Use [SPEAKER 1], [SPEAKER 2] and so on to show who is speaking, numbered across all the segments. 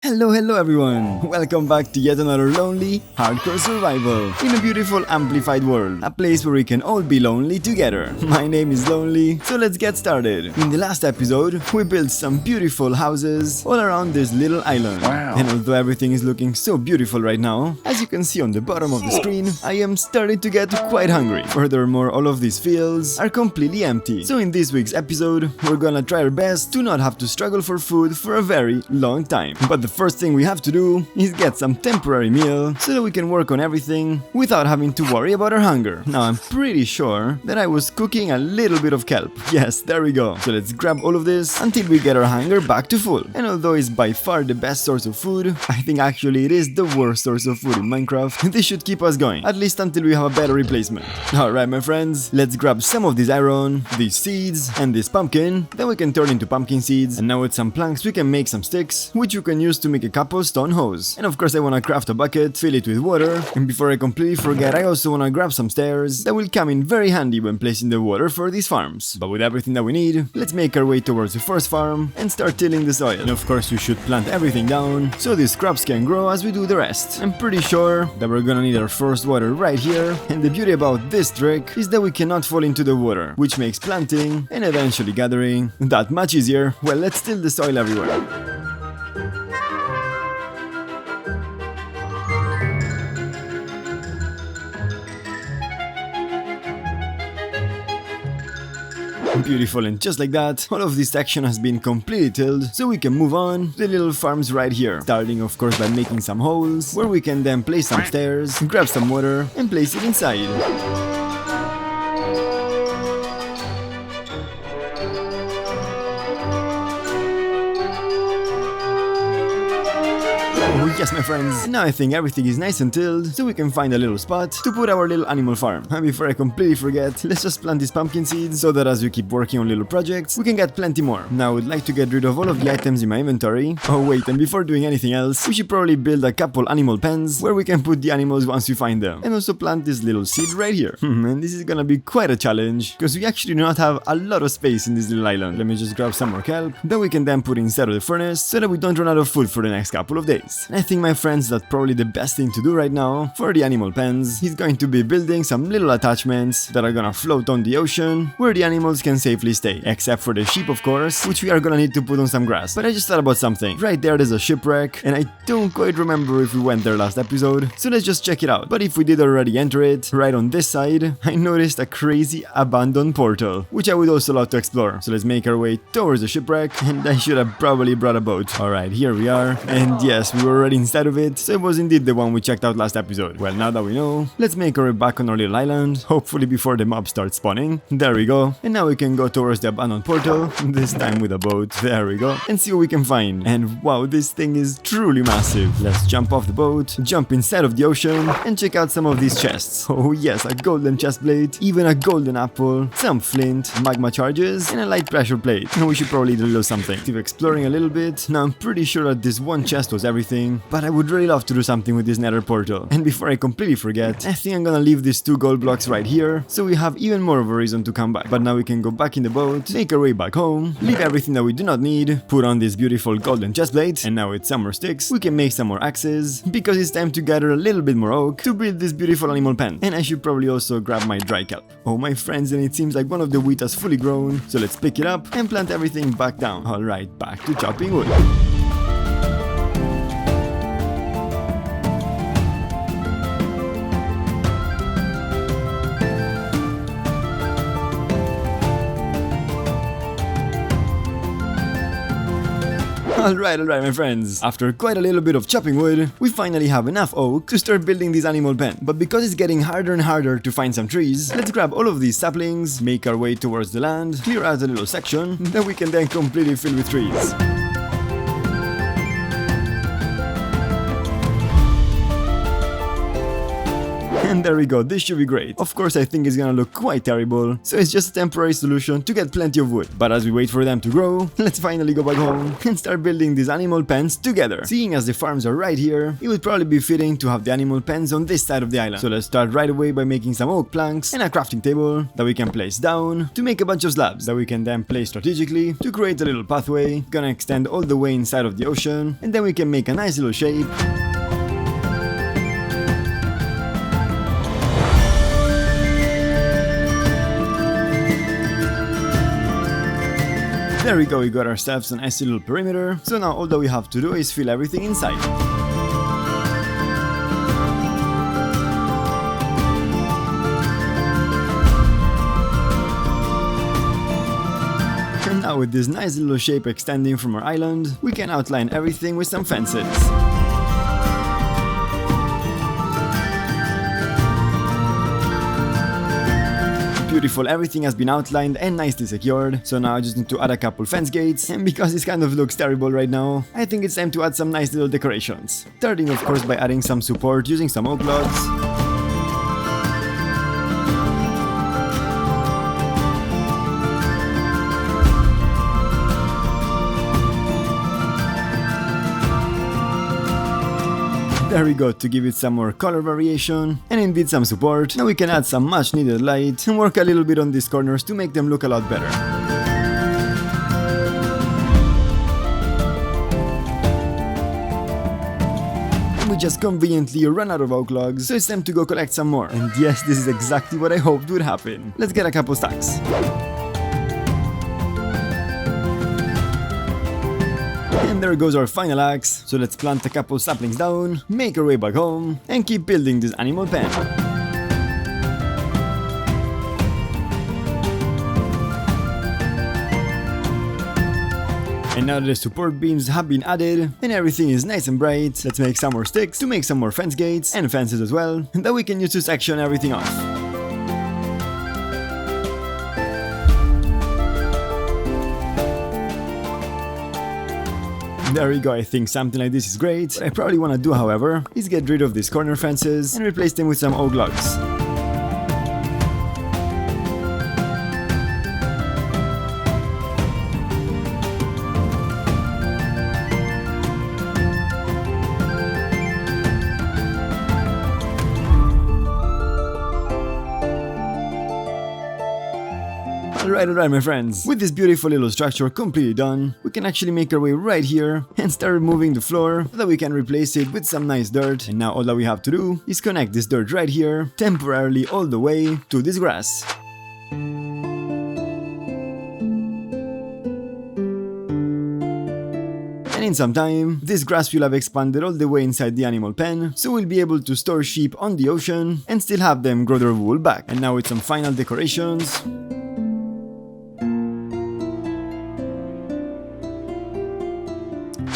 [SPEAKER 1] Hello everyone! Welcome back to yet another lonely, hardcore survival in a beautiful amplified world, a place where we can all be lonely together. My name is Lonely, so let's get started. In the last episode, we built some beautiful houses all around this little island.
[SPEAKER 2] Wow.
[SPEAKER 1] And although everything is looking so beautiful right now, as you can see on the bottom of the screen, I am starting to get quite hungry. Furthermore, all of these fields are completely empty. So in this week's episode, we're gonna try our best to not have to struggle for food for a very long time. But the first thing we have to do is get some temporary meal so that we can work on everything without having to worry about our hunger. Now I'm pretty sure that I was cooking a little bit of kelp. Yes, there we go. So let's grab all of this until we get our hunger back to full. And although it's by far the best source of food, I think actually it is the worst source of food in Minecraft. This should keep us going, at least until we have a better replacement. Alright my friends, let's grab some of this iron, these seeds, and this pumpkin that we can turn into pumpkin seeds. And now with some planks we can make some sticks, which you can use to make a couple stone hose. And of course I wanna craft a bucket, fill it with water, and before I completely forget, I also wanna grab some stairs that will come in very handy when placing the water for these farms. But with everything that we need, let's make our way towards the first farm and start tilling the soil. And of course you should plant everything down so these crops can grow as we do the rest. I'm pretty sure that we're gonna need our first water right here, and the beauty about this trick is that we cannot fall into the water, which makes planting and eventually gathering that much easier. Well, let's till the soil everywhere. Beautiful, and just like that, all of this section has been completely tilled, so we can move on to the little farms right here. Starting of course by making some holes, where we can then place some stairs, grab some water, and place it inside. Oh yes my friends, now I think everything is nice and tilled, so we can find a little spot to put our little animal farm. And before I completely forget, let's just plant these pumpkin seeds so that as we keep working on little projects, we can get plenty more. Now I would like to get rid of all of the items in my inventory. Oh wait, and before doing anything else, we should probably build a couple animal pens where we can put the animals once we find them. And also plant this little seed right here. And this is gonna be quite a challenge, because we actually do not have a lot of space in this little island. Let me just grab some more kelp that we can then put inside of the furnace so that we don't run out of food for the next couple of days. I think my friends that probably the best thing to do right now for the animal pens is going to be building some little attachments that are gonna float on the ocean where the animals can safely stay, except for the sheep of course, which we are gonna need to put on some grass. But I just thought about something. Right there's a shipwreck, and I don't quite remember if we went there last episode, so let's just check it out. But if we did already enter it, right on this side I noticed a crazy abandoned portal, which I would also love to explore. So let's make our way towards the shipwreck, and I should have probably brought a boat. Alright, here we are, and yes, we were already inside of it, so it was indeed the one we checked out last episode. Well, now that we know, let's make our way back on our little island, hopefully before the mob starts spawning. There we go, and now we can go towards the abandoned portal, this time with a boat. There we go, and see what we can find. And wow, this thing is truly massive. Let's jump off the boat, jump inside of the ocean, and check out some of these chests. Oh yes, a golden chest plate, even a golden apple, some flint, magma charges, and a light pressure plate. And we should probably do a little something. Keep exploring a little bit. Now I'm pretty sure that this one chest was everything, but I would really love to do something with this nether portal. And before I completely forget, I think I'm gonna leave these 2 gold blocks right here, so we have even more of a reason to come back. But now we can go back in the boat, make our way back home, leave everything that we do not need, put on this beautiful golden chest plate, and now with some more sticks, we can make some more axes, because it's time to gather a little bit more oak to build this beautiful animal pen. And I should probably also grab my dry kelp. Oh my friends, and it seems like one of the wheat has fully grown, so let's pick it up and plant everything back down. Alright, back to chopping wood. Alright my friends, after quite a little bit of chopping wood, we finally have enough oak to start building this animal pen. But because it's getting harder and harder to find some trees, let's grab all of these saplings, make our way towards the land, clear out a little section that we can then completely fill with trees. And there we go, this should be great. Of course I think it's gonna look quite terrible, so it's just a temporary solution to get plenty of wood. But as we wait for them to grow, let's finally go back home and start building these animal pens together. Seeing as the farms are right here, it would probably be fitting to have the animal pens on this side of the island. So let's start right away by making some oak planks and a crafting table that we can place down to make a bunch of slabs that we can then place strategically to create a little pathway, gonna extend all the way inside of the ocean, and then we can make a nice little shape. There we go, we got ourselves a nice little perimeter, so now all that we have to do is fill everything inside. And now with this nice little shape extending from our island, we can outline everything with some fences. Beautiful, everything has been outlined and nicely secured, so now I just need to add a couple fence gates, and because this kind of looks terrible right now, I think it's time to add some nice little decorations. Starting of course by adding some support using some oak logs. There we go, to give it some more color variation and indeed some support. Now we can add some much needed light and work a little bit on these corners to make them look a lot better. We just conveniently run out of oak logs, so it's time to go collect some more. And yes, this is exactly what I hoped would happen. Let's get a couple stacks. And there goes our final axe, so let's plant a couple saplings down, make our way back home, and keep building this animal pen. And now that the support beams have been added, and everything is nice and bright, let's make some more sticks to make some more fence gates, and fences as well, that we can use to section everything off. There we go, I think something like this is great. What I probably want to do, however, is get rid of these corner fences and replace them with some oak logs. Alright my friends, with this beautiful little structure completely done, we can actually make our way right here and start removing the floor so that we can replace it with some nice dirt. And now all that we have to do is connect this dirt right here, temporarily all the way to this grass. And in some time, this grass will have expanded all the way inside the animal pen, so we'll be able to store sheep on the ocean and still have them grow their wool back. And now with some final decorations,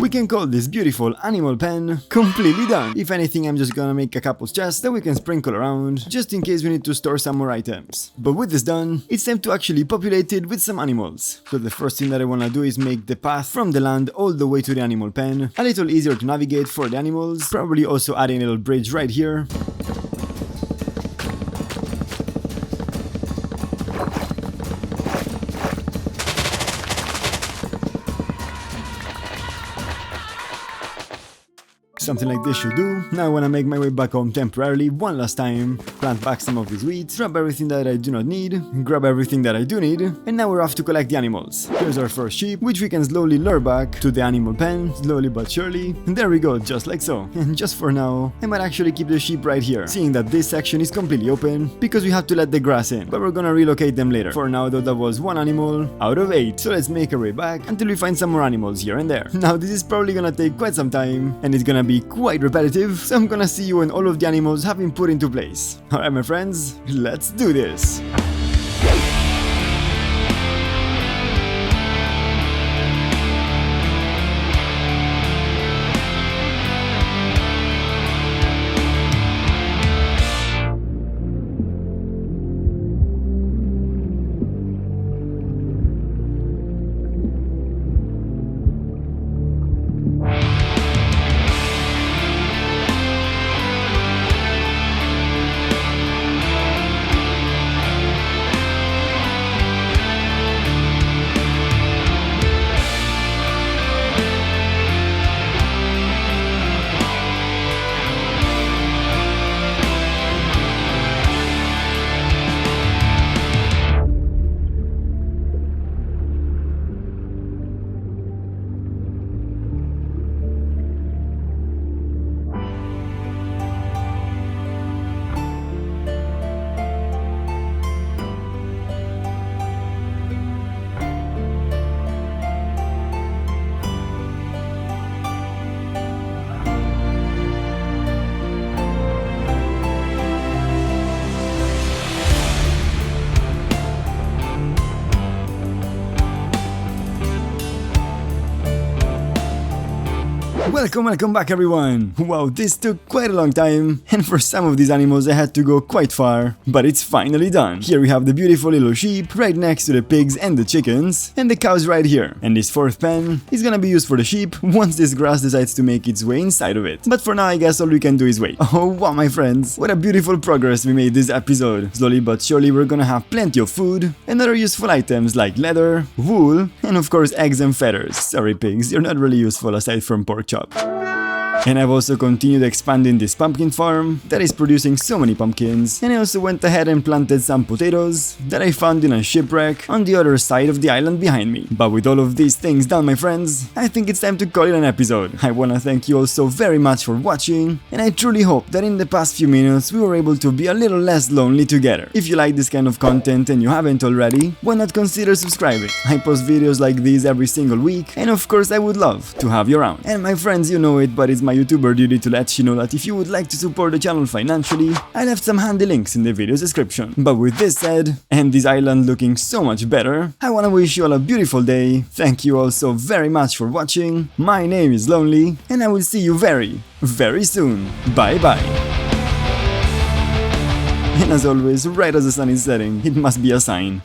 [SPEAKER 1] we can call this beautiful animal pen completely done. If anything, I'm just gonna make a couple chests that we can sprinkle around, just in case we need to store some more items. But with this done, it's time to actually populate it with some animals. So the first thing that I wanna do is make the path from the land all the way to the animal pen a little easier to navigate for the animals, probably also adding a little bridge right here. Something like this should do. Now I wanna make my way back home temporarily one last time, plant back some of this wheat, drop everything that I do not need, grab everything that I do need, and now we're off to collect the animals. Here's our first sheep, which we can slowly lure back to the animal pen, slowly but surely. And there we go, just like so. And just for now, I might actually keep the sheep right here, seeing that this section is completely open, because we have to let the grass in, but we're gonna relocate them later. For now though, that was one animal out of 8, so let's make our way back until we find some more animals here and there. Now this is probably gonna take quite some time, and it's gonna be quite repetitive, so I'm gonna see you when all of the animals have been put into place. Alright my friends, let's do this! Welcome back everyone! Wow, this took quite a long time, and for some of these animals I had to go quite far, but it's finally done. Here we have the beautiful little sheep right next to the pigs and the chickens, and the cows right here. And this fourth pen is gonna be used for the sheep once this grass decides to make its way inside of it. But for now I guess all we can do is wait. Oh wow my friends, what a beautiful progress we made this episode. Slowly but surely we're gonna have plenty of food and other useful items like leather, wool, and of course eggs and feathers. Sorry pigs, you're not really useful aside from pork chop. And I've also continued expanding this pumpkin farm that is producing so many pumpkins, and I also went ahead and planted some potatoes that I found in a shipwreck on the other side of the island behind me. But with all of these things done my friends, I think it's time to call it an episode. I wanna thank you all so very much for watching, and I truly hope that in the past few minutes we were able to be a little less lonely together. If you like this kind of content and you haven't already, why not consider subscribing? I post videos like these every single week, and of course I would love to have you around. And my friends, you know it, but it's my YouTuber duty to let you know that if you would like to support the channel financially, I left some handy links in the video's description. But with this said, and this island looking so much better, I wanna wish you all a beautiful day. Thank you all so very much for watching. My name is Lonely, and I will see you very, very soon. Bye bye. And as always, right as the sun is setting, it must be a sign